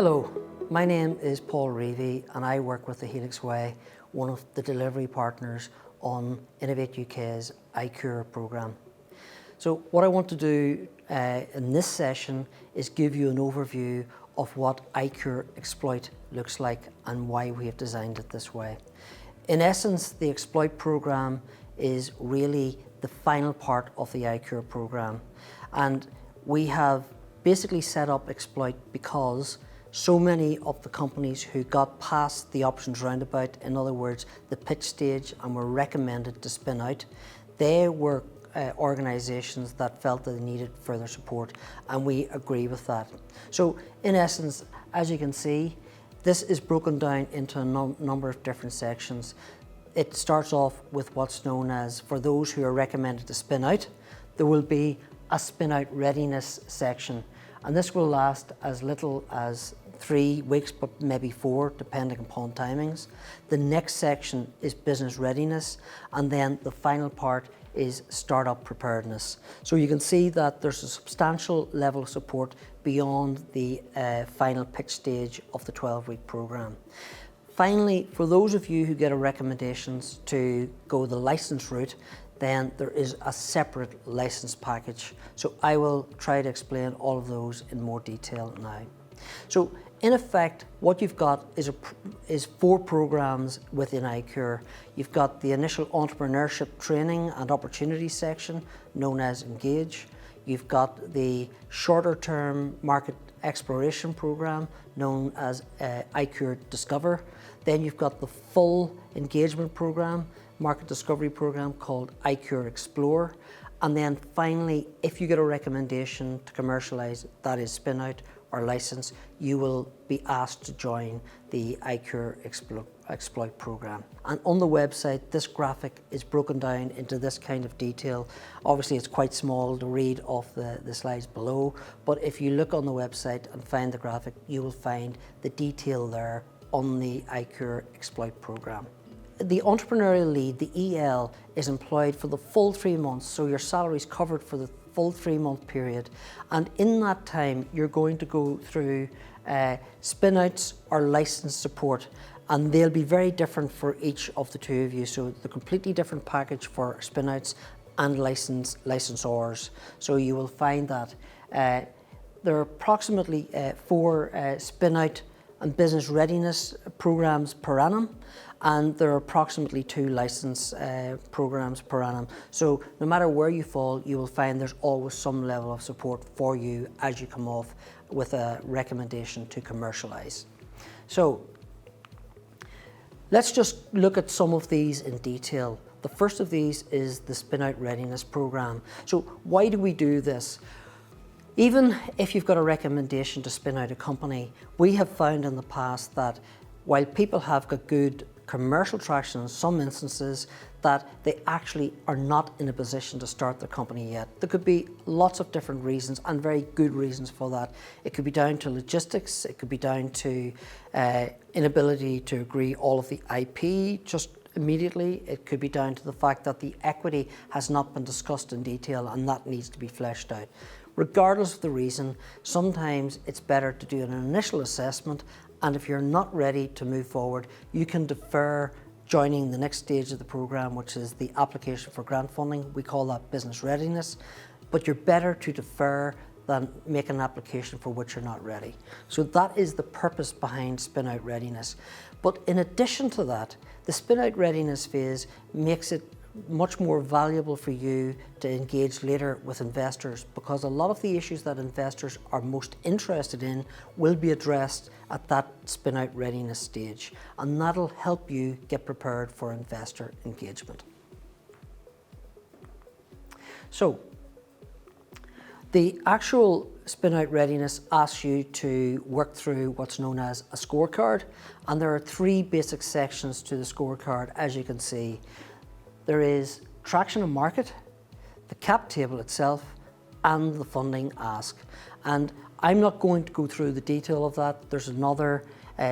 Hello, my name is Paul Reevy and I work with the Helix Way, one of the delivery partners on Innovate UK's ICURe programme. So what I want to do in this session is give you an overview of what ICURe Exploit looks like and why we have designed it this way. In essence, the Exploit programme is really the final part of the ICURe programme, and we have basically set up Exploit because so many of the companies who got past the options roundabout, in other words, the pitch stage, and were recommended to spin out, they were organisations that felt that they needed further support, and we agree with that. So in essence, as you can see, this is broken down into a number of different sections. It starts off with what's known as, for those who are recommended to spin out, there will be a spin out readiness section, and this will last as little as 3 weeks, but maybe 4, depending upon timings. The next section is business readiness, and then the final part is startup preparedness. So you can see that there's a substantial level of support beyond the final pitch stage of the 12-week programme. Finally, for those of you who get a recommendations to go the license route, then there is a separate license package. So I will try to explain all of those in more detail now. So in effect, what you've got is 4 programs within ICURe. You've got the initial entrepreneurship training and opportunity section, known as Engage. You've got the shorter term market exploration program, known as ICURe Discover. Then you've got the full engagement program, market discovery program called ICURe Explore. And then finally, if you get a recommendation to commercialise, that is spin out or license, you will be asked to join the ICURe Exploit program. And on the website, this graphic is broken down into this kind of detail. Obviously, it's quite small to read off the slides below, but if you look on the website and find the graphic, you will find the detail there on the ICURe Exploit program. The entrepreneurial lead, the EL, is employed for the full 3 months, so your salary is covered for the full 3-month period. And in that time, you're going to go through spin-outs or license support, and they'll be very different for each of the 2 of you. So the completely different package for spin-outs and licensors. So you will find that there are approximately 4 spin-out and business readiness programs per annum, and there are approximately 2 license programs per annum. So no matter where you fall, you will find there's always some level of support for you as you come off with a recommendation to commercialise. So let's just look at some of these in detail. The first of these is the Spin Out Readiness Programme. So why do we do this? Even if you've got a recommendation to spin out a company, we have found in the past that while people have got good commercial traction in some instances, that they actually are not in a position to start their company yet. There could be lots of different reasons, and very good reasons for that. It could be down to logistics, it could be down to inability to agree all of the IP just immediately. It could be down to the fact that the equity has not been discussed in detail and that needs to be fleshed out. Regardless of the reason, sometimes it's better to do an initial assessment, and if you're not ready to move forward, you can defer joining the next stage of the programme, which is the application for grant funding. We call that business readiness, but you're better to defer than make an application for which you're not ready. So that is the purpose behind Spin Out Readiness. But in addition to that, the Spin Out Readiness phase makes it much more valuable for you to engage later with investors, because a lot of the issues that investors are most interested in will be addressed at that spin out readiness stage, and that'll help you get prepared for investor engagement. So the actual spin out readiness asks you to work through what's known as a scorecard, and there are 3 basic sections to the scorecard, as you can see. There is traction and market, the cap table itself, and the funding ask. And I'm not going to go through the detail of that. There's another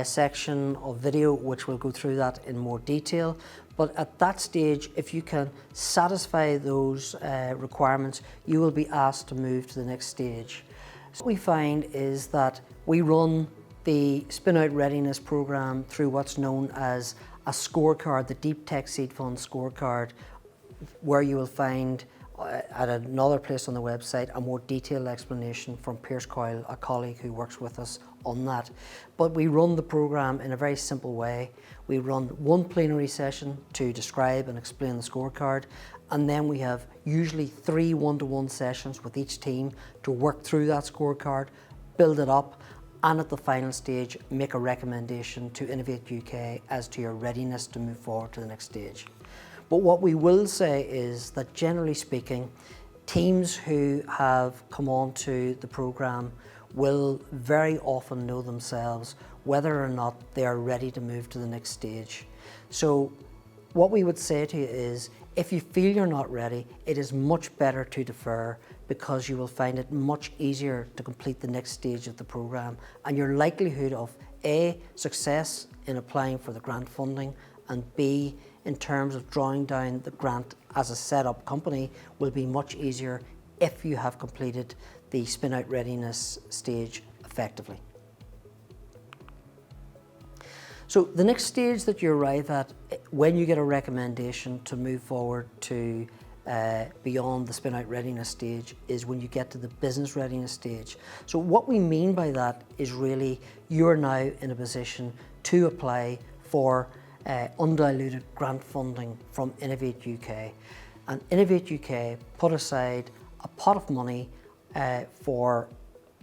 section of video which will go through that in more detail. But at that stage, if you can satisfy those requirements, you will be asked to move to the next stage. So what we find is that we run the spin-out readiness program through what's known as a scorecard, the Deep Tech Seed Fund scorecard, where you will find at another place on the website a more detailed explanation from Pierce Coyle, a colleague who works with us on that. But we run the program in a very simple way. We run one plenary session to describe and explain the scorecard, and then we have usually 3 one-to-one sessions with each team to work through that scorecard, build it up, and at the final stage make a recommendation to Innovate UK as to your readiness to move forward to the next stage. But what we will say is that generally speaking, teams who have come on to the programme will very often know themselves whether or not they are ready to move to the next stage. So what we would say to you is, if you feel you're not ready, it is much better to defer, because you will find it much easier to complete the next stage of the programme, and your likelihood of A, success in applying for the grant funding, and B, in terms of drawing down the grant as a set-up company, will be much easier if you have completed the spin-out readiness stage effectively. So the next stage that you arrive at when you get a recommendation to move forward to beyond the spin-out readiness stage is when you get to the business readiness stage. So what we mean by that is really you're now in a position to apply for undiluted grant funding from Innovate UK. And Innovate UK put aside a pot of money for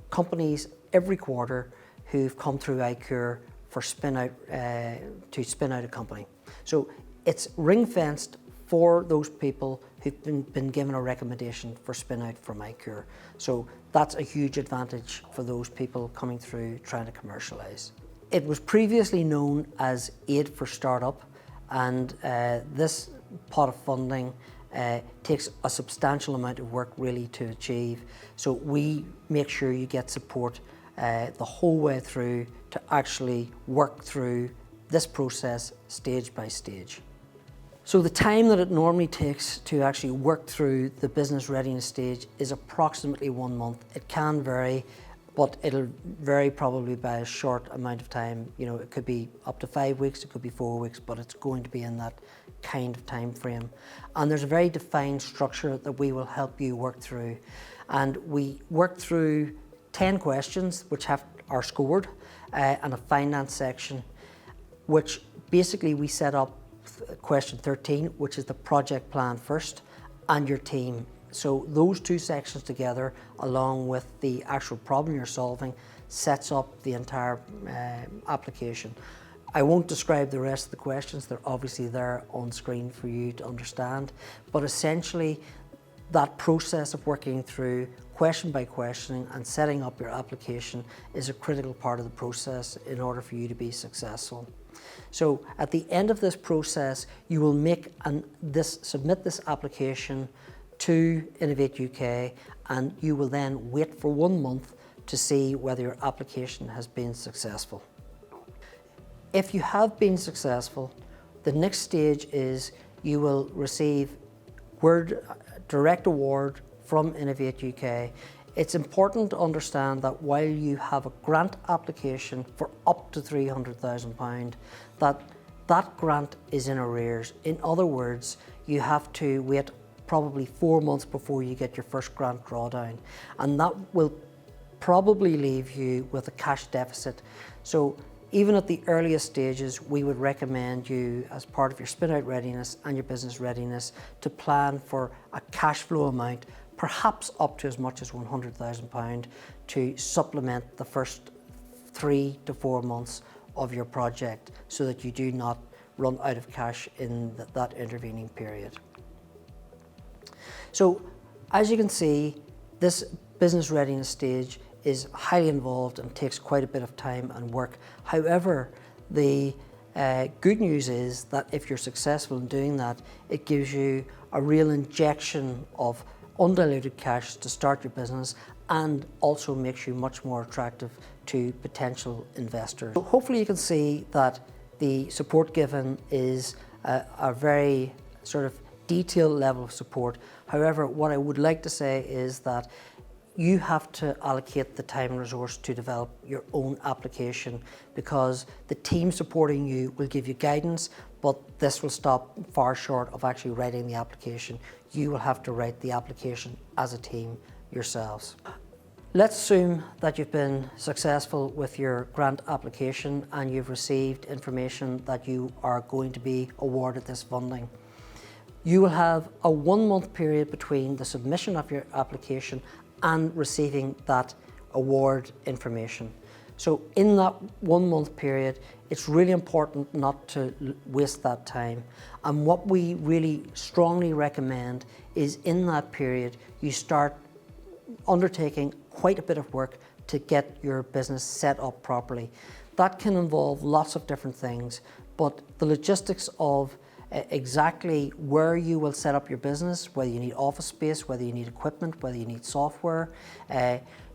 companies every quarter who've come through ICURe for to spin out a company. So it's ring-fenced for those people who've been given a recommendation for spin out from ICURe. So that's a huge advantage for those people coming through trying to commercialise. It was previously known as Aid for Startup, and this pot of funding takes a substantial amount of work really to achieve. So we make sure you get support the whole way through to actually work through this process stage by stage. So the time that it normally takes to actually work through the business readiness stage is approximately 1 month. It can vary, but it'll vary probably by a short amount of time. You know, it could be up to 5 weeks, it could be 4 weeks, but it's going to be in that kind of time frame. And there's a very defined structure that we will help you work through. And we work through 10 questions which are scored and a finance section, which basically we set up question 13, which is the project plan first, and your team. So those two sections together, along with the actual problem you're solving, sets up the entire application. I won't describe the rest of the questions, they're obviously there on screen for you to understand, but essentially that process of working through question by question and setting up your application is a critical part of the process in order for you to be successful. So at the end of this process, you will submit this application to Innovate UK, and you will then wait for 1 month to see whether your application has been successful. If you have been successful, the next stage is you will receive direct award from Innovate UK. It's important to understand that while you have a grant application for up to £300,000, that grant is in arrears. In other words, you have to wait probably 4 months before you get your first grant drawdown, and that will probably leave you with a cash deficit. So even at the earliest stages, we would recommend you, as part of your spin-out readiness and your business readiness, to plan for a cash flow amount, perhaps up to as much as £100,000, to supplement the first 3 to 4 months of your project, so that you do not run out of cash in that intervening period. So as you can see, this business readiness stage is highly involved and takes quite a bit of time and work. However, the good news is that if you're successful in doing that, it gives you a real injection of undiluted cash to start your business, and also makes you much more attractive to potential investors. So hopefully you can see that the support given is a very sort of detailed level of support. However, what I would like to say is that you have to allocate the time and resource to develop your own application, because the team supporting you will give you guidance, but this will stop far short of actually writing the application. You will have to write the application as a team yourselves. Let's assume that you've been successful with your grant application and you've received information that you are going to be awarded this funding. You will have a 1 month period between the submission of your application and receiving that award information. So in that 1 month period, it's really important not to waste that time. And what we really strongly recommend is in that period, you start undertaking quite a bit of work to get your business set up properly. That can involve lots of different things, but the logistics of exactly where you will set up your business, whether you need office space, whether you need equipment, whether you need software,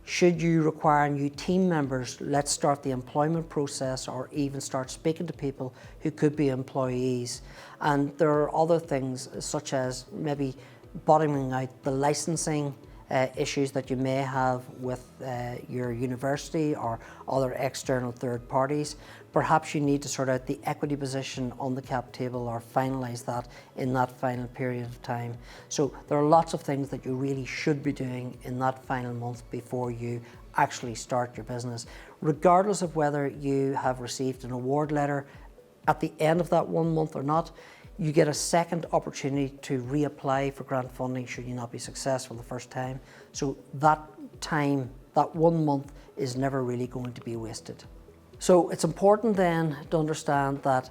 should you require new team members, let's start the employment process or even start speaking to people who could be employees. And there are other things such as maybe bottoming out the licensing issues that you may have with your university or other external third parties. Perhaps you need to sort out the equity position on the cap table or finalise that in that final period of time. So there are lots of things that you really should be doing in that final month before you actually start your business. Regardless of whether you have received an award letter at the end of that 1 month or not, you get a second opportunity to reapply for grant funding should you not be successful the first time. So that time, that 1 month, is never really going to be wasted. So it's important then to understand that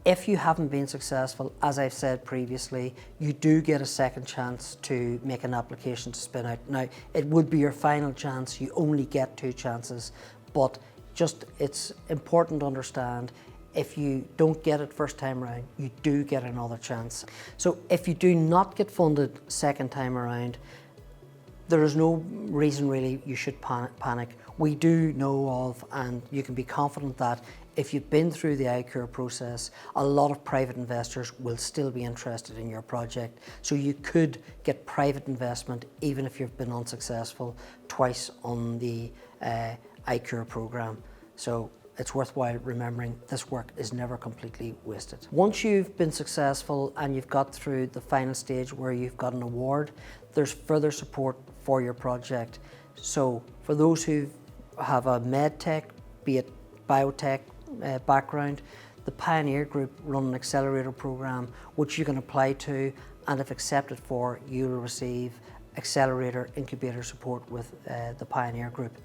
if you haven't been successful, as I've said previously, you do get a second chance to make an application to spin out. Now, it would be your final chance, you only get 2 chances, but it's important to understand if you don't get it first time around, you do get another chance. So if you do not get funded second time around, there is no reason really you should panic. We do know of, and you can be confident that if you've been through the ICURe process, a lot of private investors will still be interested in your project. So you could get private investment even if you've been unsuccessful twice on the ICURe program. So it's worthwhile remembering this work is never completely wasted. Once you've been successful and you've got through the final stage where you've got an award, there's further support for your project. So for those who have a med tech, be it biotech background, the Pioneer Group run an accelerator program which you can apply to, and if accepted for, you'll receive accelerator incubator support with the Pioneer Group.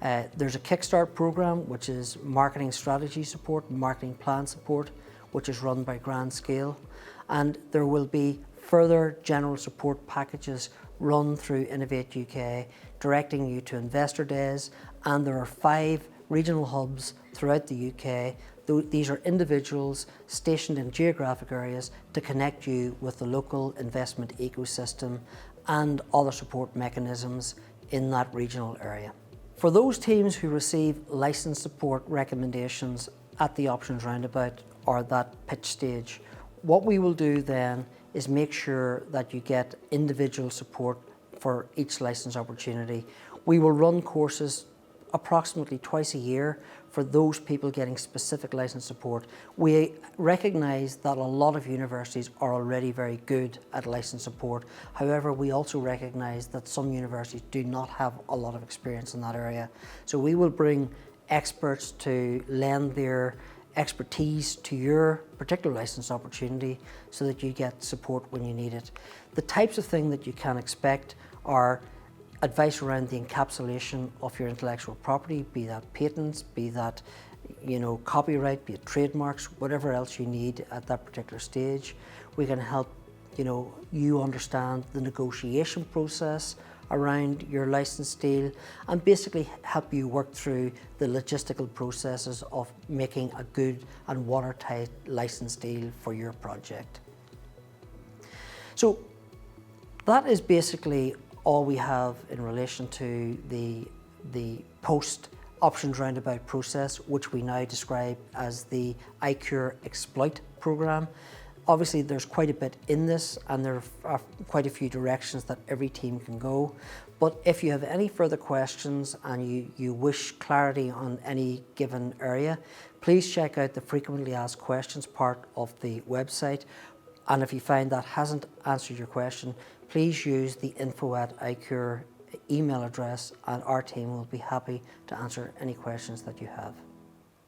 There's a Kickstart program, which is marketing strategy support, marketing plan support, which is run by Grand Scale. And there will be further general support packages run through Innovate UK, directing you to investor days. And there are 5 regional hubs throughout the UK. These are individuals stationed in geographic areas to connect you with the local investment ecosystem and other support mechanisms in that regional area. For those teams who receive license support recommendations at the options roundabout or that pitch stage, what we will do then is make sure that you get individual support for each license opportunity. We will run courses approximately twice a year for those people getting specific license support. We recognise that a lot of universities are already very good at license support. However, we also recognise that some universities do not have a lot of experience in that area. So we will bring experts to lend their expertise to your particular license opportunity so that you get support when you need it. The types of things that you can expect are advice around the encapsulation of your intellectual property, be that patents, be that copyright, be it trademarks, whatever else you need at that particular stage. We can help you understand the negotiation process around your license deal and basically help you work through the logistical processes of making a good and watertight license deal for your project. So that is basically all we have in relation to the post options roundabout process, which we now describe as the ICURe Exploit program. Obviously there's quite a bit in this and there are quite a few directions that every team can go, But if you have any further questions and you wish clarity on any given area, please check out the frequently asked questions part of the website. And if you find that hasn't answered your question, please use the info@ICURe email address, and our team will be happy to answer any questions that you have.